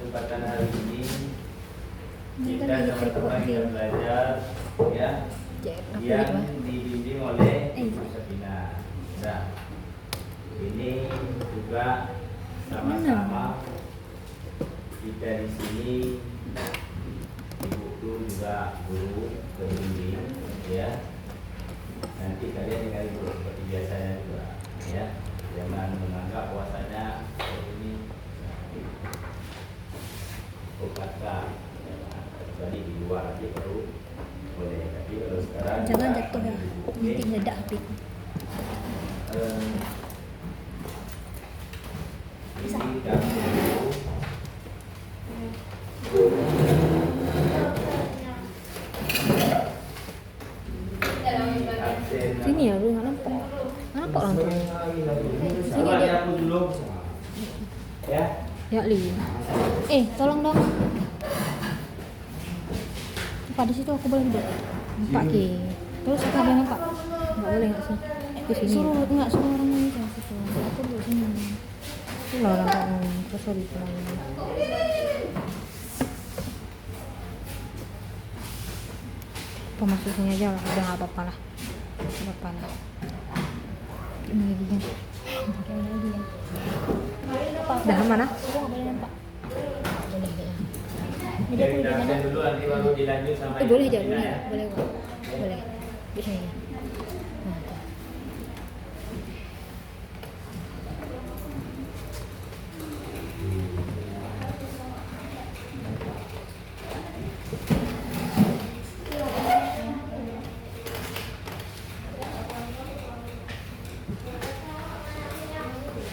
kesempatan hari ini kita sama-sama akan belajar ya yang dibimbing oleh Ibu Sabina. Nah, ini juga sama-sama kita di sini, Ibu itu juga guru pembimbing ya. Nanti kalian dengar Ibu seperti biasanya juga ya. Jangan menganggap puasanya ini kata kecuali di luar aja baru boleh, tapi kalau sekarang jangan jatuh ya, nanti meledak api. Ini kami dulu sini ya, lu nggak nampak orang tuh. Sini dia. Aku dulu ya. Ya Li. Tolong dong. Pak di situ aku boleh duduk. Nampak ki. Terus aku boleh nampak. Enggak boleh enggak sih? Di sini. Suruh orang ini ke situ. Aku duduk sini. Itulah orang kamu. Terus sorry pulang. Masuk sini aja lah. Udah enggak apa-apa lah. Enggak apa-apa lah. Ini lagi kan. Pakai ini lagi ya. Dah mana? Aku nggak boleh nampak. Boleh ya. Jadi aku di mana? Dulu nanti baru dilanjut sama Boleh aja, boleh. Di sini.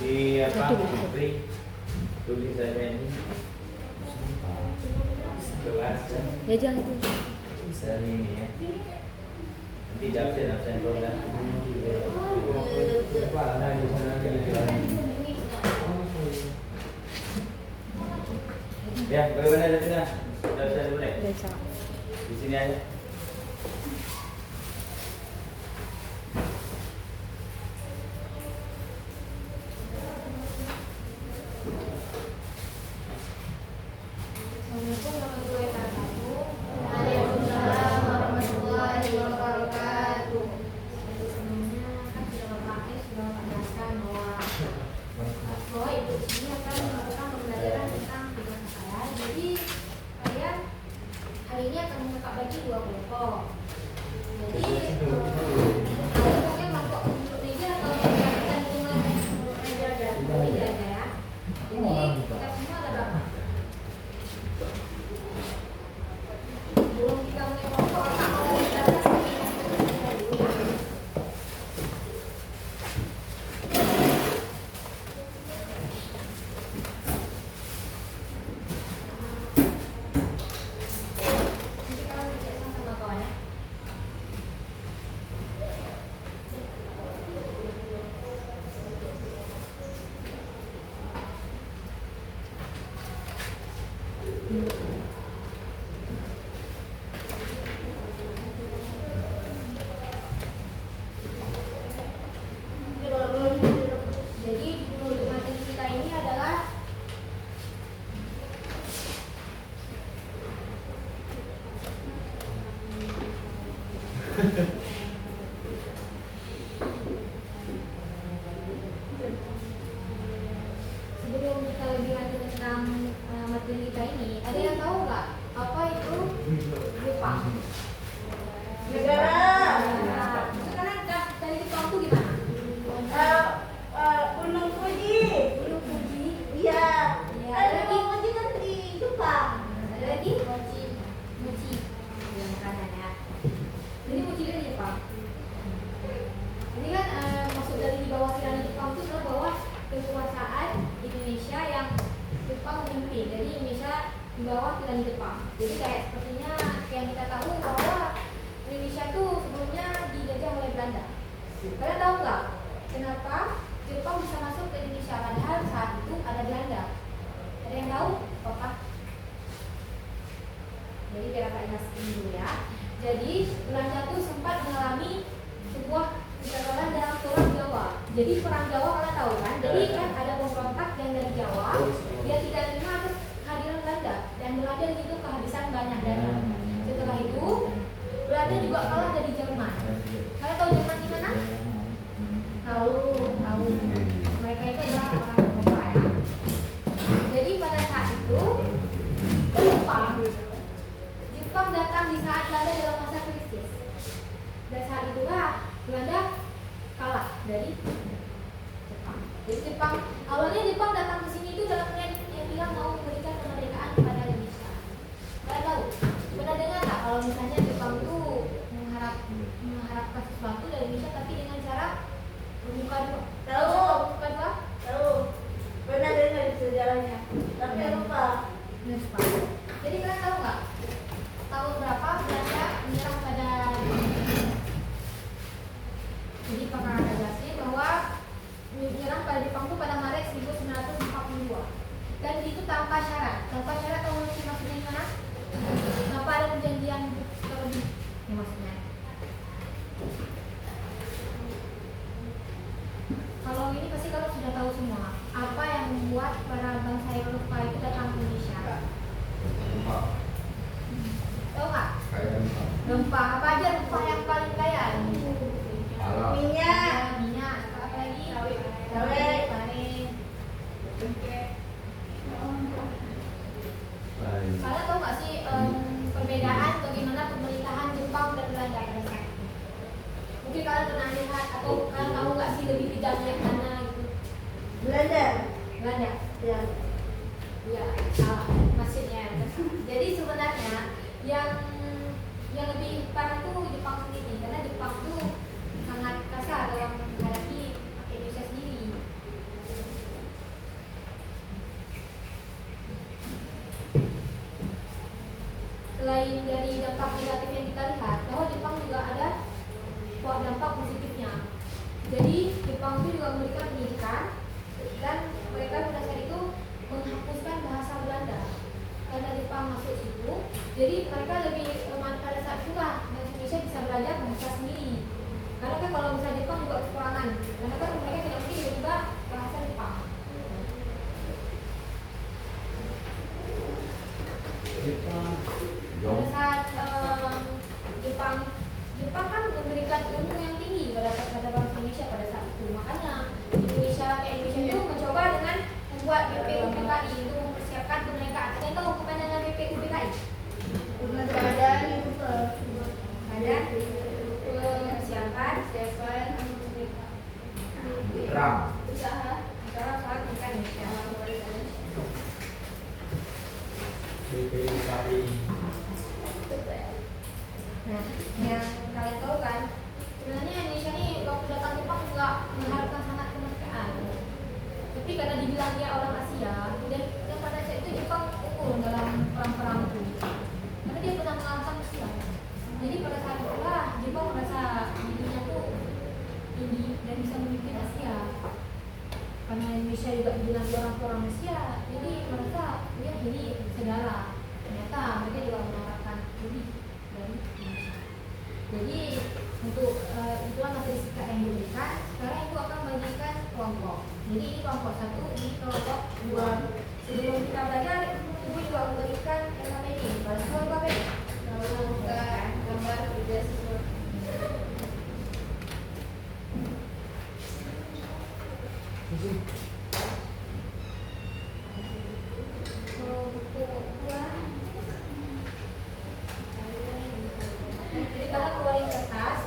Di apa? Tulis saja ini. Kelas kan? Ya jangan itu. Bisa ini ya. Nanti absen dulu kan. Ya, bagaimana tadi dah? Absen boleh? Bisa. Di sini aja. Hari ini akan membuka bagi 2 kelompok. Jadi mangkok untuk meja atau kita hitungan meja aja ya. Jadi kita semua ada berapa? Belum kita mulai kelompok, kalau kita sebelum kita lebih lanjut tentang materi kita ini, ada yang tahu nggak apa itu Jepang? Negara. Sekarang dari Jepang itu gimana? Gunung Fuji. Gunung Fuji. Iya. Ada lagi? Gunung Fuji kan di Jepang. Ada lagi? Mochi. Yang kanan ya. Jadi Mochi itu di Jepang. Ini kan maksud dari di bawah tirani Jepang itu adalah bahwa kekuasaan Indonesia yang Jepang memimpin. Jadi Indonesia di bawah tirani Jepang. Jadi kayak sepertinya yang kita tahu bahwa Indonesia itu sebelumnya dijajah oleh Belanda. Kalian tahu nggak kenapa Jepang bisa masuk ke Indonesia padahal saat itu ada Belanda? Ada yang tahu? Apa? Jadi biar kalian ingat dulu ya. Jadi Belanda itu sempat mengalami sebuah kegagalan dalam perang Jawa. Jadi perang Jawa kalian tahu kan? Jadi kan ada pemberontak yang dari Jawa, dia tidak terima atas kehadiran Belanda. Jepang datang di saat Belanda dalam masa krisis. Dan saat itulah Belanda kalah dari Jepang. Jadi awalnya Jepang datang ke sini itu dalam niat yang bilang mau memberikan kemerdekaan kepada Indonesia. Kalian tahu? Pernah dengar nggak kalau misalnya Jepang itu mengharapkan sesuatu dari Indonesia tapi dengan cara membuka dua? Tahu. Membuka dua? Tahu. Pernah dengar sejarahnya. Tapi lupa. Lupa. Jadi kalian tahu nggak? Tahun berapa Belanda menyerah pada Jepang? Jadi pakar ada jelasnya bahwa menyerang pada Jepang itu pada Maret 1942 dan itu tanpa syarat. Tanpa syarat tahu maksudnya gimana? Kenapa ada perjanjian terlebih? Ya maksudnya. Kalau ini pasti kalau sudah tahu semua. Apa yang membuat para bangsa Eropa itu datang ke Indonesia? Tahu nggak? Rempah. Apa aja rempah yang paling kaya? Minyak. Minyak. Apa lagi? Sawit. Sawit. Kalian tahu nggak sih perbedaan bagaimana pemerintahan Jepang dan Belanda pada saat itu? Mungkin kalian pernah lihat atau kalian tahu nggak sih lebih kejamnya yang mana gitu? Belanda. Belanda. Ya. Ya, salah. Maksudnya. Jadi sebenarnya yang lebih parah tuh Jepang sendiri karena Jepang tuh sangat kasar dalam menghadapi Indonesia sendiri. Selain dari dampak negatif yang kita lihat, bahwa Jepang juga ada dampak positifnya. Jadi Jepang itu juga memberikan pendidikan dan mereka pada saat itu menghapuskan bahasa Belanda karena Jepang masuk situ. Jadi mereka lebih pada saat itulah Indonesia bisa belajar bahasa sendiri. Karena kan kalau misalnya Jepang juga kekurangan, karena kan mereka tidak mungkin tiba-tiba bahasa Jepang. Pada saat Jepang kan memberikan ilmu yang tinggi pada bangsa Indonesia pada saat itu. Makanya Indonesia itu mencoba dengan membuat BPUPKI untuk mempersiapkan kemerdekaan. Kalian tahu kepanjangan BPUPKI? Badan persiapan usaha kemerdekaan Indonesia. Nah, yang kalian tahu kan, sebenarnya Indonesia ini waktu datang Jepang juga mengharapkan sangat kemerdekaan. Tapi karena dibilang dia orang Asia, dan pada saat itu Jepang unggul dalam perang-perang itu. Karena dia pernah mengalahkan Rusia. Jadi pada saat itulah Jepang merasa dirinya tuh tinggi dan bisa memimpin Asia. Karena Indonesia juga dibilang orang Asia, jadi merasa dia ini segala. Ternyata mereka juga mengharapkan lebih dari Indonesia. Jadi untuk itulah materi sikap yang diberikan. Sekarang itu akan membagikan kelompok. Jadi ini kelompok 1, ini kelompok 2. Sebelum kita belajar, ibu juga memberikan yang namanya ini. Kalau semua apa ini? Gambar kerja siswa. Jadi kalau keluarin kertas,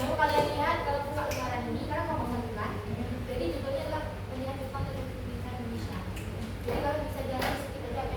lalu kalian lihat kalau buka lembaran ini, karena kamu menentukan. Jadi judulnya adalah pemilihan Jepang dan Republik Indonesia. Jadi kalau bisa jalan sedikit aja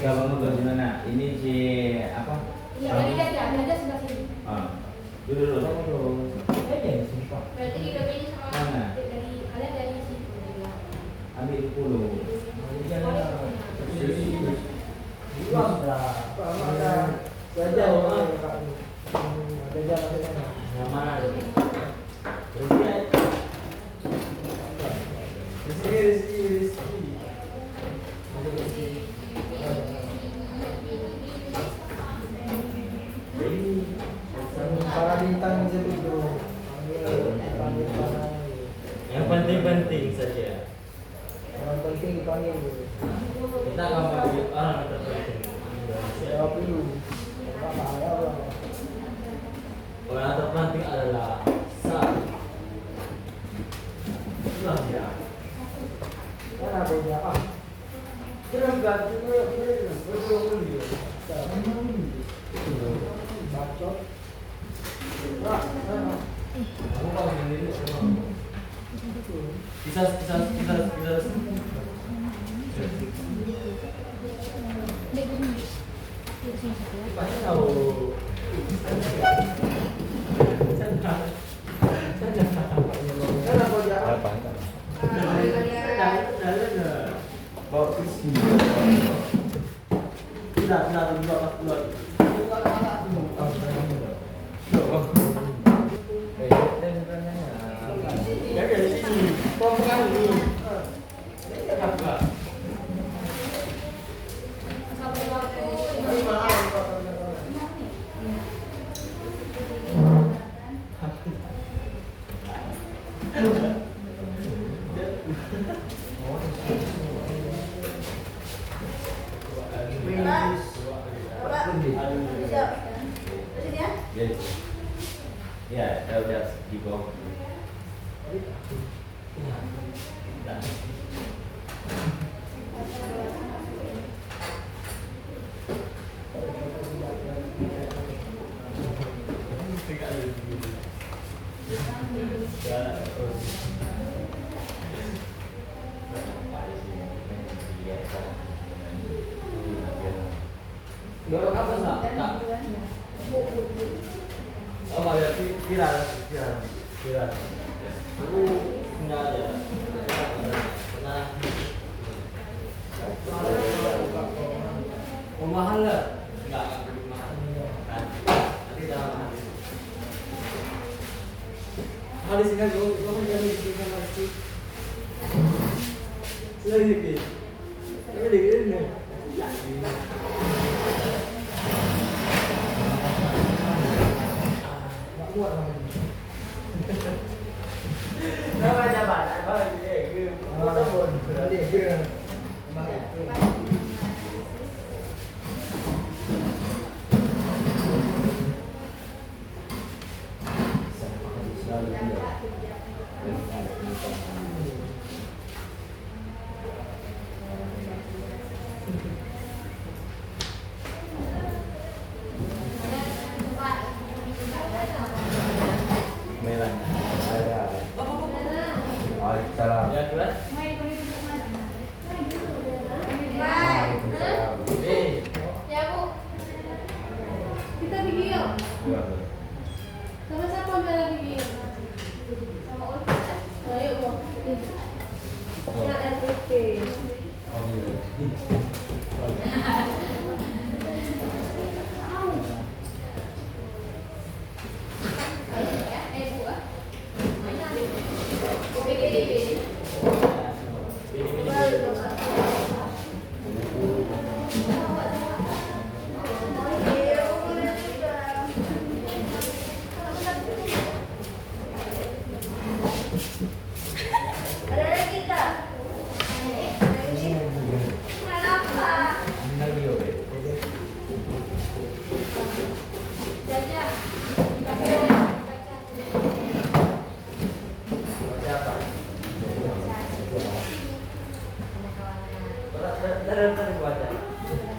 Kamu tuh gimana? Ini si apa? Iya, tadi dia sebelah sini. Ah, dulu kamu tuh. Berarti di ini sama Mana? dari kalian dari sini. Ambil 10. Yang penting-penting saja. Kita nggak mau jadi orang terpenting di Indonesia. Orang terpenting adalah satu. Itulah dia. Aku kalau sendiri bisa. Pasti tahu. Bawa ke sini. Tidak. Ya, udah di bawah. Dorong apa enggak? Oh, ya, viral. Aku enggak ada. Mahal lah? Enggak mahal. Nanti jangan. Hari sini kan kamu jadi kita masih. Sudah gitu. Tapi dikit nih. Ya, gimana? Ya, Bu. Kita video. Sama siapa bela video? Sama Ulfa. Ayo, Bu. Ya, RPP.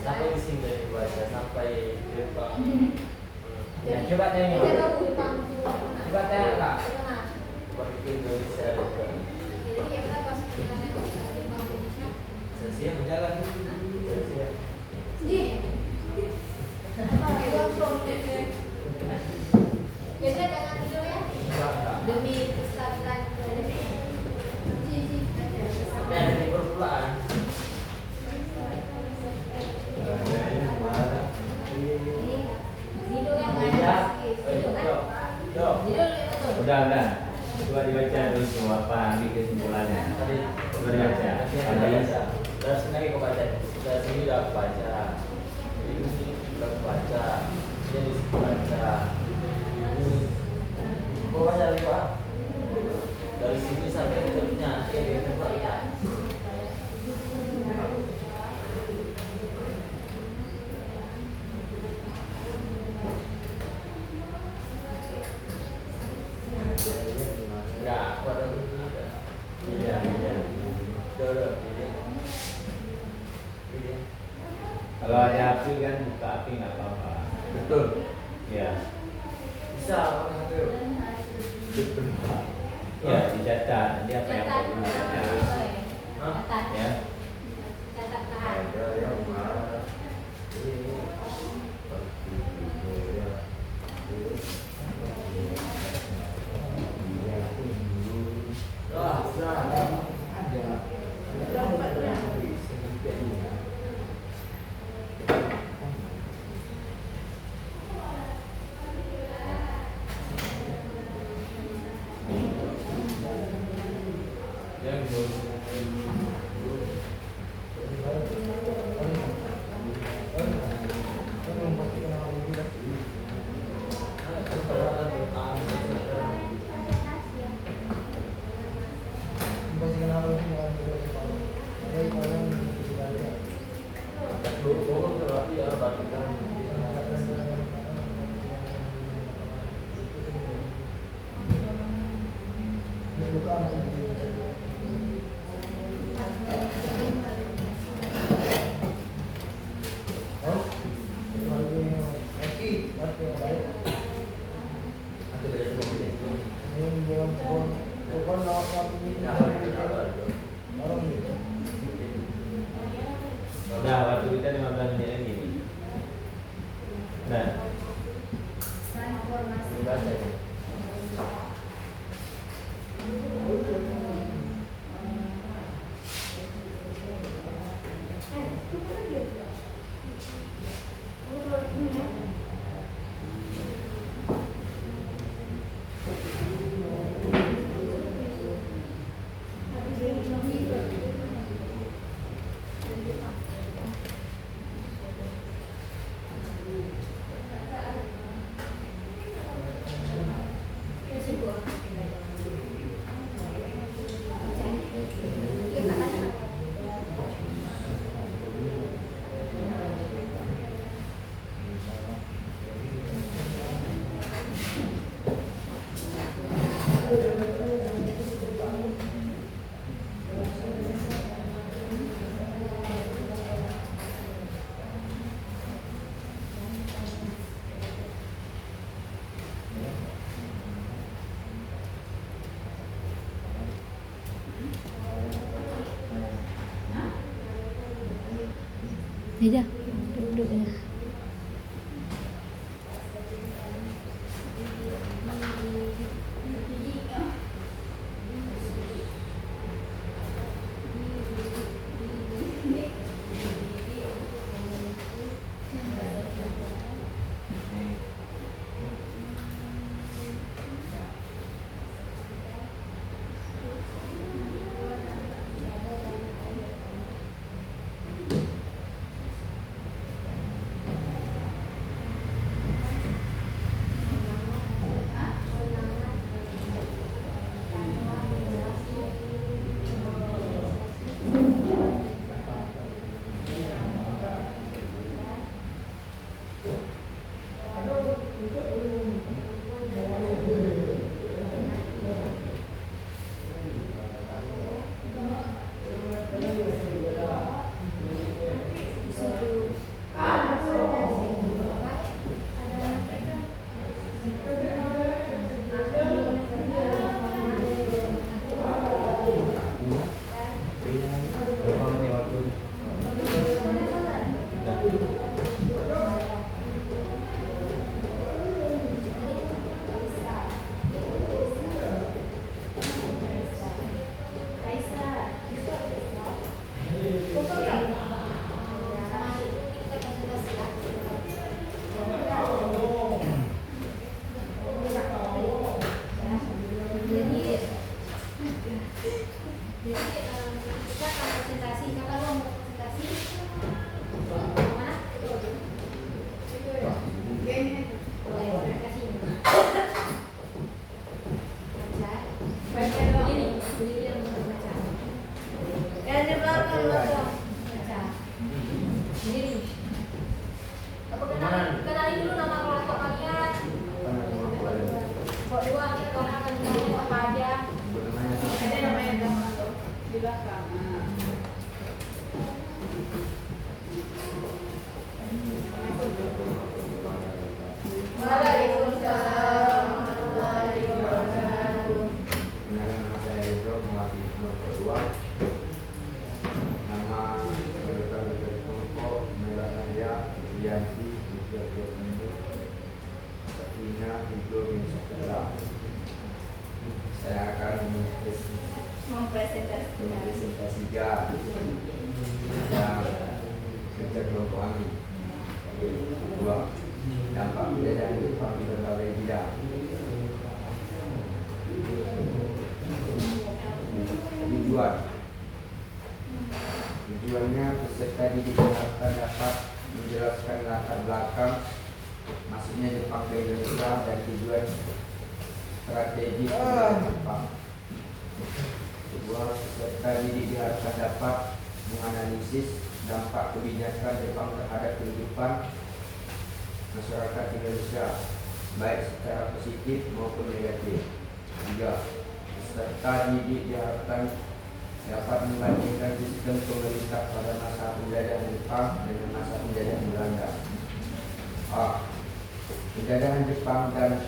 Sampai di sini dari baca sampai di depan. Ya, coba tengok. Coba tengok Kak. Coba bikin Indonesia juga. Siap berjalan. apa ambil kesimpulannya? Tadi Udah baca. dari sini lagi aku baca, dari sini udah aku baca, ini udah aku baca, ini baca, ini aku baca lagi Pak. Dari sini sampai ke depannya, ini aku baca. Enggak, aku ada Iya, iya. udah. Kalau ada api kan buka api nggak apa-apa. Betul. Ya. Bisa orang itu. Ya, dicatat. Nanti apa yang perlu dicatat. Catat. Ya. Catatkan. Ada yang marah. Ah, sudah. Udah, waktu kita 15 menit lagi nih. Nah, Aja, duduk ya. Jadi Yanti Tiga Pemilu Satina Tiga bin Sakila. Saya akan mempresentasikan tentang kerja kelompok kami. Kedua, dampak penjajahan Jepang di berbagai bidang. Tujuannya peserta didik diharapkan dapat menjelaskan latar belakang masuknya Jepang ke Indonesia dan tujuan strategi Jepang. Kedua, peserta didik diharapkan dapat menganalisis dampak kebijakan Jepang terhadap kehidupan masyarakat Indonesia, baik secara positif maupun negatif. Tiga, peserta didik diharapkan dapat membandingkan sistem pemerintah pada masa penjajahan Jepang dengan masa penjajahan Belanda. A. Penjajahan Jepang dan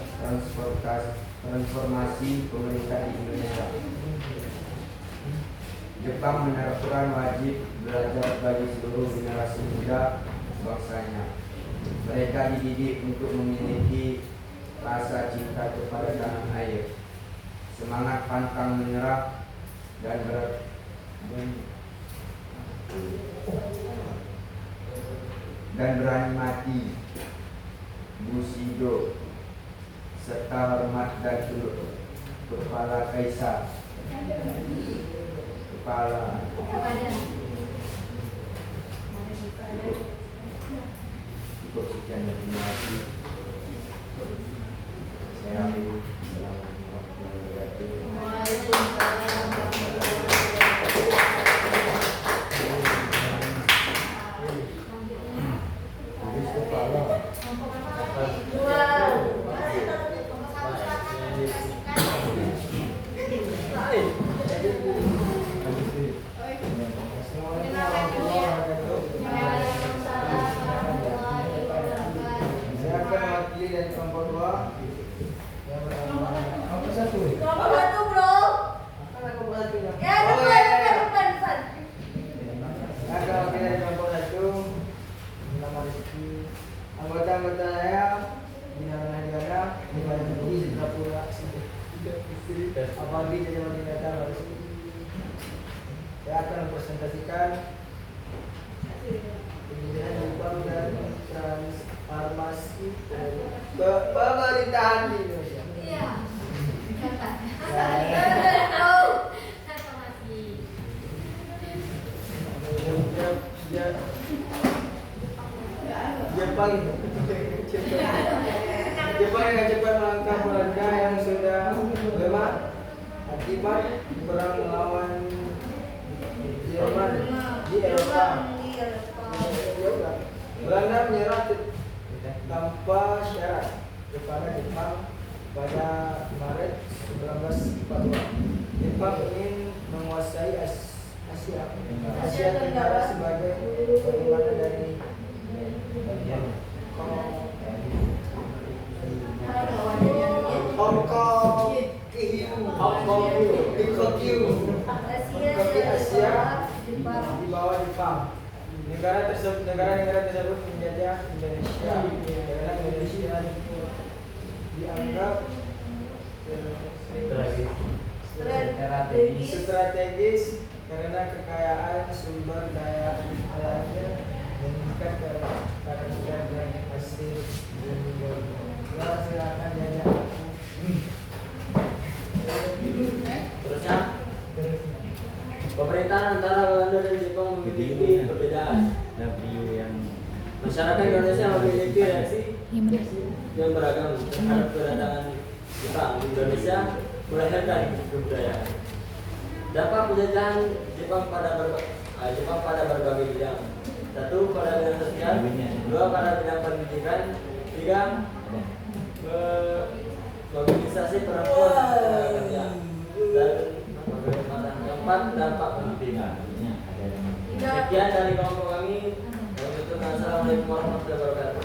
transformasi pemerintah di Indonesia. Jepang menerapkan wajib belajar bagi seluruh generasi muda bangsanya. Mereka dididik untuk memiliki rasa cinta kepada tanah air, semangat pantang menyerah dan berani mati, Bushido, serta hormat dan tunduk kepala kaisar. Cukup sekian, terima kasih. Saya ambil anggota-anggota saya Bina Negara di Singapura apalagi jadi negara harus saya akan mempresentasikan kebijakan Jepang dan transformasi pemerintahan di Indonesia. Iya. Jepang dengan cepat melangkah Belanda yang sudah lemah akibat perang melawan Jerman di Eropa. Belanda menyerah tanpa syarat kepada Jepang pada Maret 1942. Jepang ingin menguasai Asia Tenggara sebagai bagaimana dari Hong Kong, Asia di bawah Jepang. Negara-negara tersebut menjajah Indonesia karena Indonesia dianggap strategis karena kekayaan sumber daya alamnya meningkat karakter dan hasil bumi. Silakan jajah. Terusnya, pemerintahan antara Belanda dan Jepang memiliki perbedaan. Masyarakat Indonesia memiliki reaksi yang beragam terhadap kedatangan Jepang di Indonesia, melahirkan kebudayaan. Dampak penjajahan Jepang pada berbagai bidang. 1. Pada bidang sosial, 2. Pada bidang pendidikan, 3. Mobilisasi perempuan dan tenaga kerja, dan 4. Dampak pendidikan. Sekian dari kelompok kami. Assalamualaikum warahmatullahi wabarakatuh.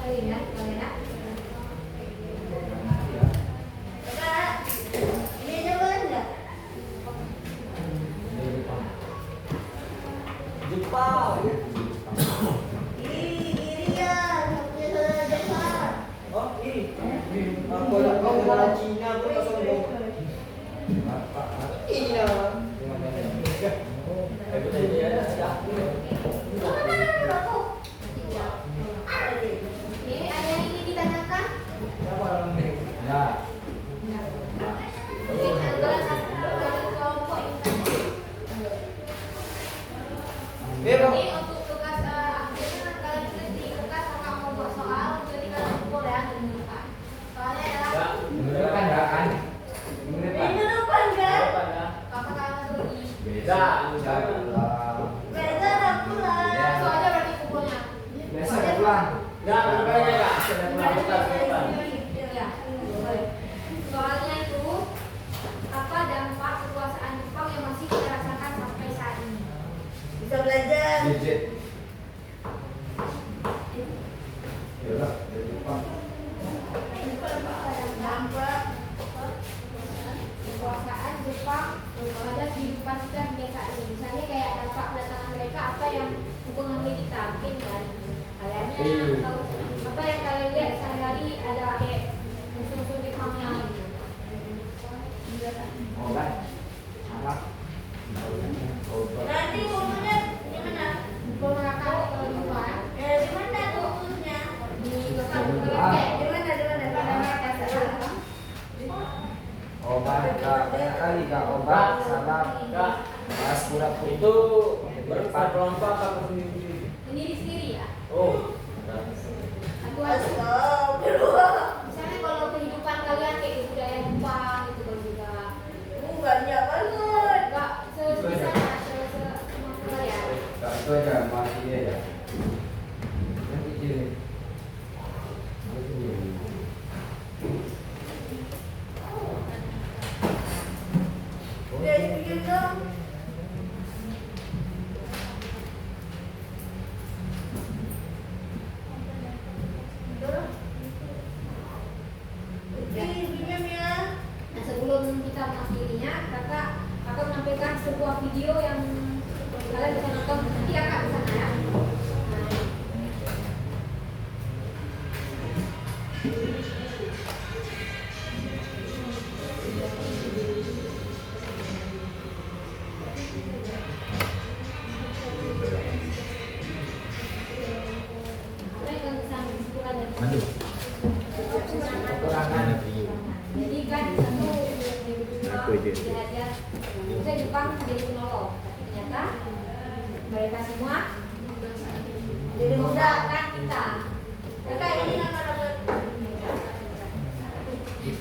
kalian ya, kalian ya. Kakak, ini aja boleh nggak? Jepang. Iri ya, sampai saudara Jepang. Oh, ini. Aku ada kau negara Cina, aku tak sombong. Iya. Aku tadi ada aku. Ini ada yang ingin ditanyakan? Ya. Mungkin ada satu kelompok yang tanya. Ini untuk tugas akhirnya kalian tulis di kertas kakak mau buat soal, jadi kalian kumpul ya menunjukkan. Soalnya adalah Menurut kan enggak kan? Menurut kan? Ini depan kan? kakak kalian pergi. Beda. Pulang. Beda dah pulang. Soalnya berarti kumpulnya. Biasa ada pulang. Enggak, makanya Kak. Sudah pulang bentar. Ya. Soalnya itu apa dampak kekuasaan Jepang yang masih kita rasakan sampai saat ini? Bisa belajar. Digit. Ya udah, dari Jepang. Dampak kekuasaan Jepang terhadap kehidupan kita hingga saat ini. Misalnya kayak dampak kedatangan mereka apa yang mempengaruhi kita mungkin kan kaliannya atau apa yang kalian lihat sehari-hari ada kayak musuh-musuh Jepangnya gitu. Obat. Salah. Obat. Nanti ngomongnya di mana? Pemerakan kalau di luar Di mana ngomongnya? di lokal Di mana? Di mana? Obat Kak, banyak kali Kak. Obat, salam. Kak, Mas pura-pura. itu berkelompok apa sendiri? sendiri ya. Oh. Aku harus Astagfirullah. misalnya kalau kehidupan kalian kayak di budaya Jepang gitu kalau juga Banyak banget. enggak sebisanya semampu kalian. Kak, itu aja masih dia ya. Nanti ini. Udah bikin dong. Pinjam ya. Nah sebelum kita mengakhirinya, kakak akan menampilkan sebuah video yang kalian bisa nonton nanti kakak di sana ya. Nah, apa yang kalian bisa kesimpulan dari sini? Kekurangan. Jadi kan satu belajar bisa Jepang jadi penolong, tapi ternyata mereka semua Jadi muda. memudahkan kita. Kakak ini nama dapat. Jadi di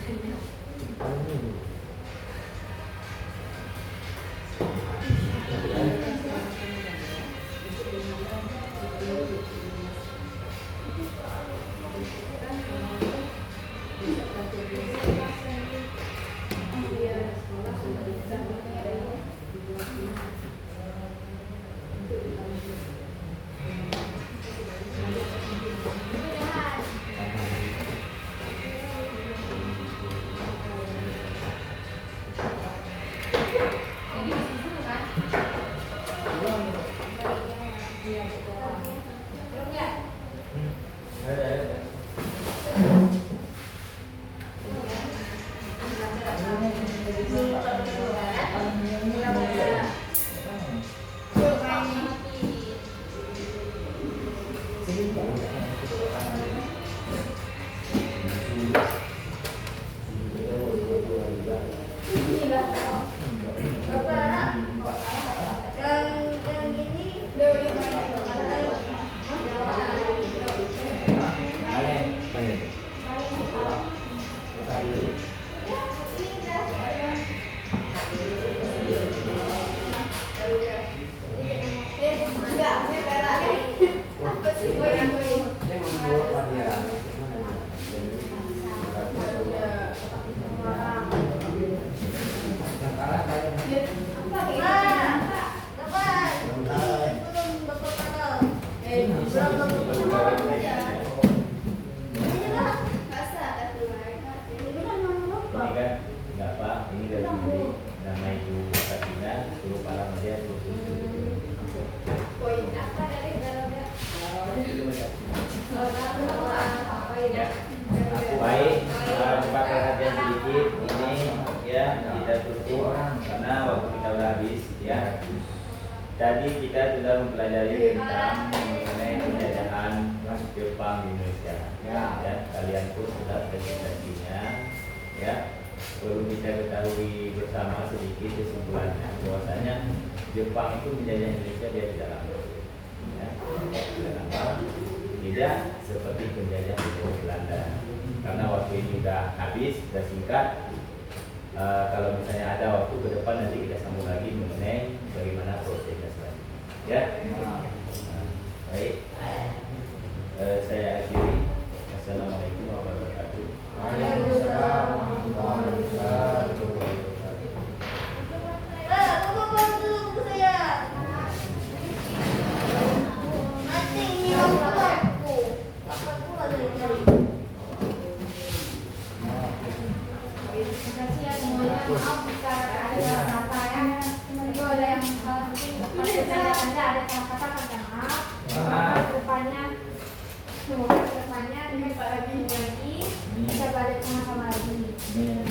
situ kan. Belum ya? Ada. Bapak, yang ini 3 Juli nama Ibu Katina suruh para media Poin apa dari dalamnya? ya. Baik, cepat perhatian sedikit ini ya kita tutup karena waktu kita udah habis ya. Tadi kita sudah mempelajari tentang mengenai penjajahan Jepang di Indonesia ya. Kalian pun sudah presentasinya ya. Perlu kita ketahui bersama sedikit kesimpulannya bahwasanya Jepang itu menjajah Indonesia dia tidak lama ya. Kenapa? Tidak seperti penjajah Belanda karena waktu ini sudah habis, sudah singkat. Kalau misalnya ada waktu ke depan nanti kita sambung lagi mengenai bagaimana prosesnya selanjutnya ya. Baik, saya akhiri. Assalamualaikum warahmatullahi wabarakatuh. Waalaikumsalam warahmatullahi wabarakatuh. Tunggu dulu buku saya. Nanti ini aku. Apa pula dari cari? Terima kasih ya semuanya. Maaf jika ada kata yang itu ada yang mungkin Anda ada kata-kata tentang maaf. Kedepannya semoga kedepannya dengan Pak Rabi lagi bisa balik sama-sama lagi. Amin.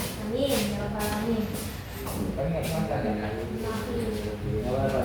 Ya Rabbal Alamin. Kami nggak cuma kalian. Amin. Kalau